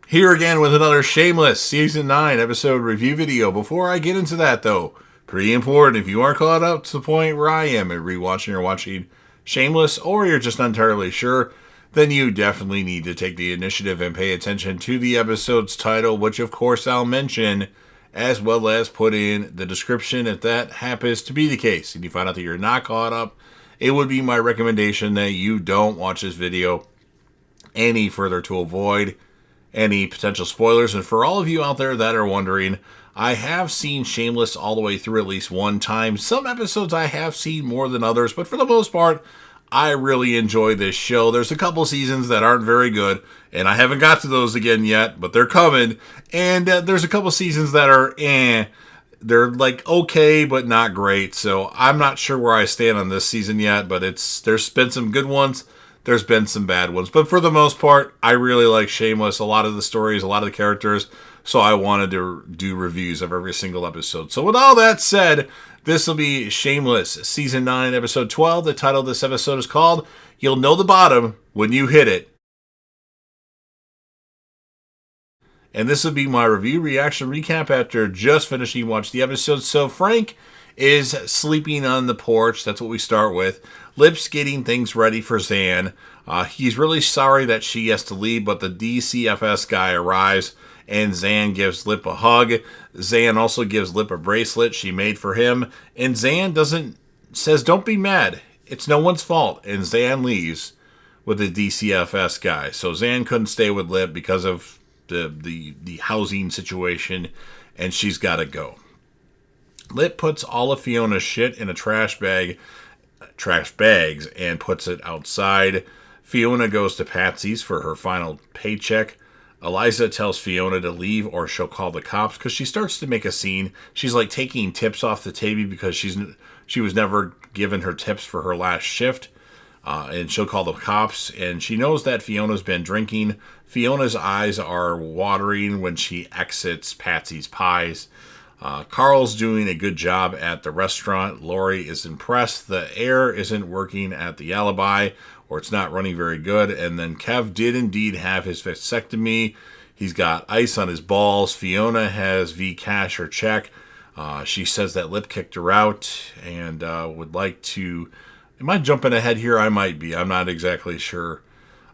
Here again with another Shameless Season 9 episode review video. Before I get into that though, pretty important, if you aren't caught up to the point where I am at rewatching or watching Shameless, or you're just not entirely sure, then you definitely need to take the initiative and pay attention to the episode's title, which of course I'll mention, as well as put in the description if that happens to be the case. And you find out that you're not caught up, it would be my recommendation that you don't watch this video any further to avoid any potential spoilers. And for all of you out there that are wondering, I have seen Shameless all the way through at least one time. Some episodes I have seen more than others, but for the most part, I really enjoy this show. There's a couple seasons that aren't very good, and I haven't got to those again yet, but they're coming. And there's a couple seasons that are they're like okay, but not great. So I'm not sure where I stand on this season yet, but there's been some good ones. There's been some bad ones. But for the most part, I really like Shameless. A lot of the stories, a lot of the characters. So I wanted to do reviews of every single episode. So with all that said, this will be Shameless Season 9, Episode 12. The title of this episode is called You'll Know the Bottom When You Hit It. And this will be my review, reaction, recap after just finishing watching the episode. So Frank is sleeping on the porch. That's what we start with. Lip's getting things ready for Zan. He's really sorry that she has to leave, but the DCFS guy arrives, and Zan gives Lip a hug. Zan also gives Lip a bracelet she made for him, and Zan says, "Don't be mad. It's no one's fault." And Zan leaves with the DCFS guy. So Zan couldn't stay with Lip because of the housing situation, and she's got to go. Lip puts all of Fiona's shit in a trash bags, and puts it outside. Fiona goes to Patsy's for her final paycheck. Eliza tells Fiona to leave or she'll call the cops because she starts to make a scene. She's like taking tips off the table because she was never given her tips for her last shift. And she'll call the cops, and she knows that Fiona's been drinking. Fiona's eyes are watering when she exits Patsy's Pies. Carl's doing a good job at the restaurant. Lori is impressed. The air isn't working at the Alibi, or it's not running very good. And then Kev did indeed have his vasectomy. He's got ice on his balls. Fiona has V cash her check. She says that Lip kicked her out and would like to... Am I jumping ahead here? I might be. I'm not exactly sure.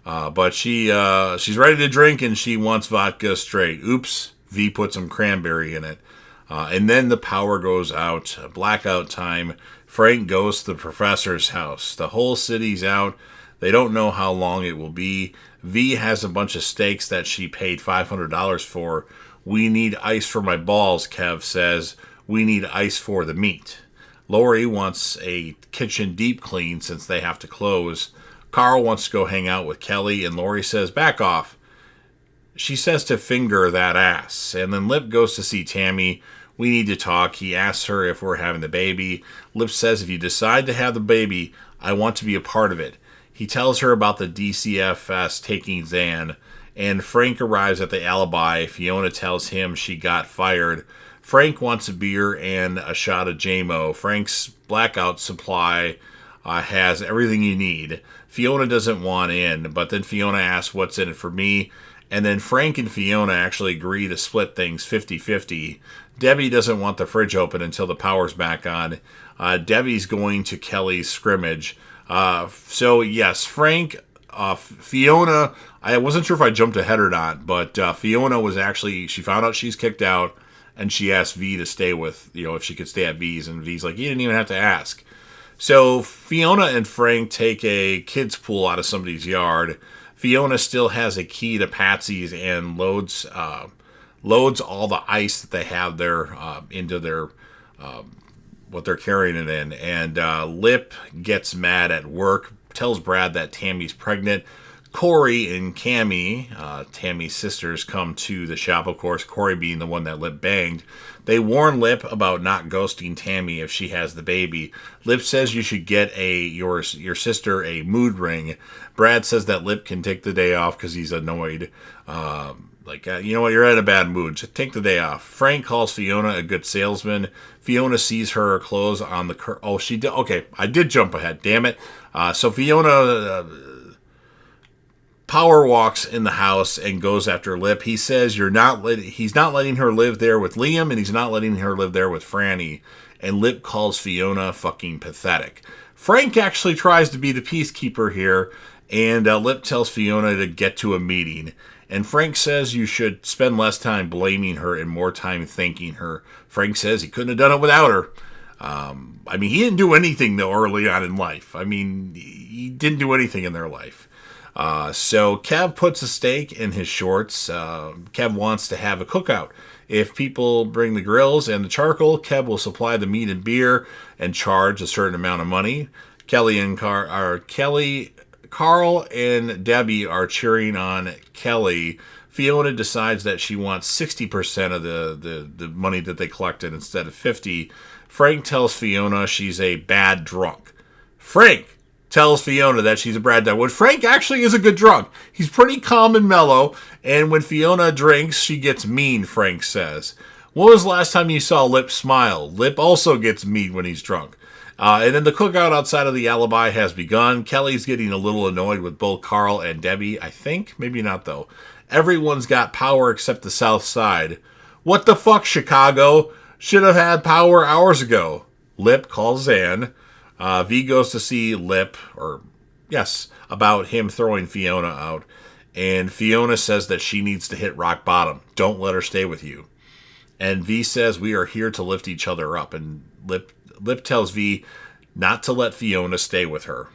But she's ready to drink, and she wants vodka straight. Oops. V put some cranberry in it. And then the power goes out. Blackout time. Frank goes to the professor's house. The whole city's out. They don't know how long it will be. V has a bunch of steaks that she paid $500 for. We need ice for my balls, Kev says. We need ice for the meat. Lori wants a kitchen deep clean since they have to close. Carl wants to go hang out with Kelly, and Lori says, "Back off." She says to finger that ass. And then Lip goes to see Tammy. We need to talk. He asks her if we're having the baby. Lip says, if you decide to have the baby, I want to be a part of it. He tells her about the DCFS taking Zan. And Frank arrives at the Alibi. Fiona tells him she got fired. Frank wants a beer and a shot of JMO. Frank's blackout supply has everything you need. Fiona doesn't want in, but then Fiona asks what's in it for me. And then Frank and Fiona actually agree to split things 50-50. Debbie doesn't want the fridge open until the power's back on. Debbie's going to Kelly's scrimmage. So, yes, Frank, Fiona, I wasn't sure if I jumped ahead or not, but Fiona was actually, she found out she's kicked out, and she asked V to stay with, if she could stay at V's, and V's like, you didn't even have to ask. So, Fiona and Frank take a kid's pool out of somebody's yard. Fiona still has a key to Patsy's and loads all the ice that they have there into their what they're carrying it in. And Lip gets mad at work, tells Brad that Tammy's pregnant. Corey and Cammy, Tammy's sisters, come to the shop, of course, Corey being the one that Lip banged. They warn Lip about not ghosting Tammy if she has the baby. Lip says you should get your sister a mood ring. Brad says that Lip can take the day off because he's annoyed. You know what, you're in a bad mood. Just take the day off. Frank calls Fiona a good salesman. Fiona sees her clothes on the... Oh, she did... Okay, I did jump ahead. Damn it. So Fiona... Power walks in the house and goes after Lip. He says he's not letting her live there with Liam, and he's not letting her live there with Franny. And Lip calls Fiona fucking pathetic. Frank actually tries to be the peacekeeper here, and Lip tells Fiona to get to a meeting. And Frank says you should spend less time blaming her and more time thanking her. Frank says he couldn't have done it without her. He didn't do anything, though, early on in life. He didn't do anything in their life. So Kev puts a steak in his shorts. Kev wants to have a cookout. If people bring the grills and the charcoal, Kev will supply the meat and beer and charge a certain amount of money. Carl and Debbie are cheering on Kelly. Fiona decides that she wants 60% of the money that they collected instead of 50%. Frank tells Fiona she's a bad drunk. Frank tells Fiona that she's a bad drunk. When Frank actually is a good drunk. He's pretty calm and mellow, and when Fiona drinks, she gets mean, Frank says. When was the last time you saw Lip smile? Lip also gets mean when he's drunk. And then the cookout outside of the Alibi has begun. Kelly's getting a little annoyed with both Carl and Debbie, I think. Maybe not, though. Everyone's got power except the South Side. What the fuck, Chicago? Should have had power hours ago. Lip calls Zan. V goes to see Lip, about him throwing Fiona out. And Fiona says that she needs to hit rock bottom. Don't let her stay with you. And V says we are here to lift each other up. And Lip tells V not to let Fiona stay with her.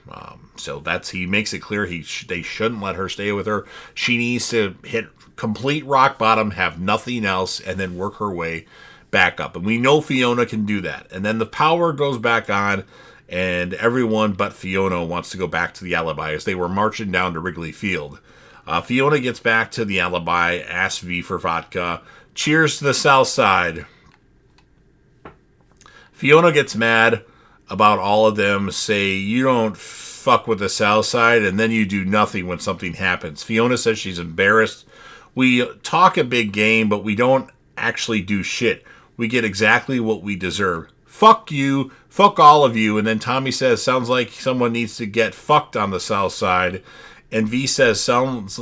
He makes it clear they shouldn't let her stay with her. She needs to hit complete rock bottom, have nothing else, and then work her way back up. And we know Fiona can do that. And then the power goes back on, and everyone but Fiona wants to go back to the Alibi as they were marching down to Wrigley Field. Fiona gets back to the Alibi, asks V for vodka. Cheers to the South Side. Fiona gets mad about all of them, say you don't fuck with the South Side, and then you do nothing when something happens. Fiona says she's embarrassed. We talk a big game, but we don't actually do shit. We get exactly what we deserve. Fuck you. Fuck all of you. And then Tommy says, sounds like someone needs to get fucked on the South Side. And V says, sounds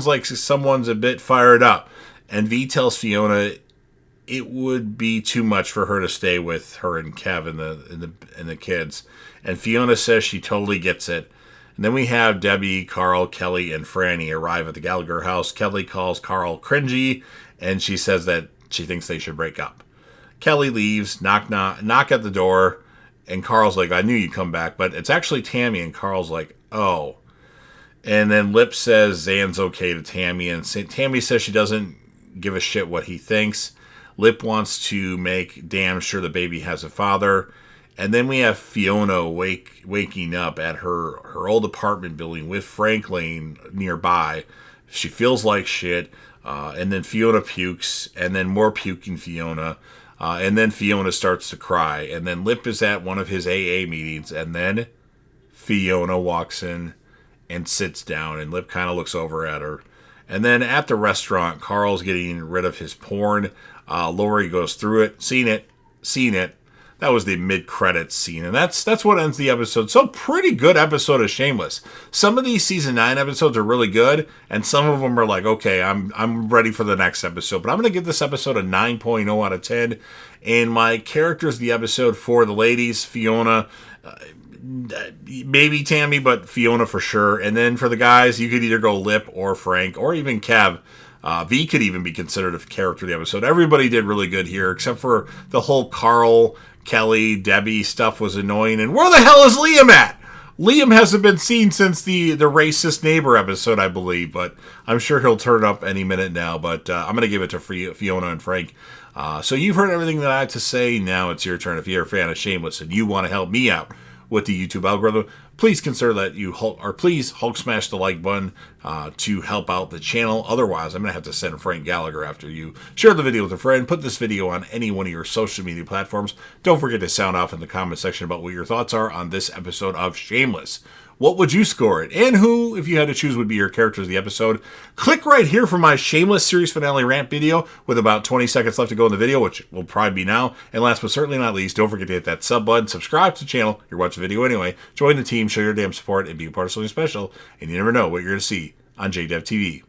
like someone's a bit fired up. And V tells Fiona it would be too much for her to stay with her and Kev and the kids. And Fiona says she totally gets it. And then we have Debbie, Carl, Kelly, and Franny arrive at the Gallagher house. Kelly calls Carl cringy, and she says that she thinks they should break up. Kelly leaves, knock at the door, and Carl's like, I knew you'd come back, but it's actually Tammy, and Carl's like, oh. And then Lip says Zan's okay to Tammy, and Tammy says she doesn't give a shit what he thinks. Lip wants to make damn sure the baby has a father. And then we have Fiona waking up at her old apartment building with Frank laying nearby. She feels like shit. And then Fiona pukes. And then more puking Fiona. And then Fiona starts to cry. And then Lip is at one of his AA meetings. And then Fiona walks in and sits down. And Lip kind of looks over at her. And then at the restaurant, Carl's getting rid of his porn. Lori goes through it. Seen it. That was the mid-credits scene, and that's what ends the episode. So pretty good episode of Shameless. Some of these season 9 episodes are really good, and some of them are like, okay, I'm ready for the next episode. But I'm going to give this episode a 9.0 out of 10. And my characters of the episode for the ladies, Fiona, maybe Tammy, but Fiona for sure. And then for the guys, you could either go Lip or Frank or even Kev. V could even be considered a character of the episode. Everybody did really good here, except for the whole Carl, Kelly, Debbie stuff was annoying. And where the hell is Liam at? Liam hasn't been seen since the racist neighbor episode, I believe, but I'm sure he'll turn up any minute now. But I'm going to give it to Fiona and Frank. So you've heard everything that I have to say. Now it's your turn. If you're a fan of Shameless and you want to help me out with the YouTube algorithm, please consider that please Hulk smash the like button to help out the channel. Otherwise, I'm going to have to send Frank Gallagher after you. Share the video with a friend. Put this video on any one of your social media platforms. Don't forget to sound off in the comment section about what your thoughts are on this episode of Shameless. What would you score it? And who, if you had to choose, would be your characters of the episode? Click right here for my Shameless series finale rant video with about 20 seconds left to go in the video, which will probably be now. And last but certainly not least, don't forget to hit that sub button, subscribe to the channel. You're watching the video anyway. Join the team. show your damn support, and be a part of something special, and you never know what you're going to see on JDev TV.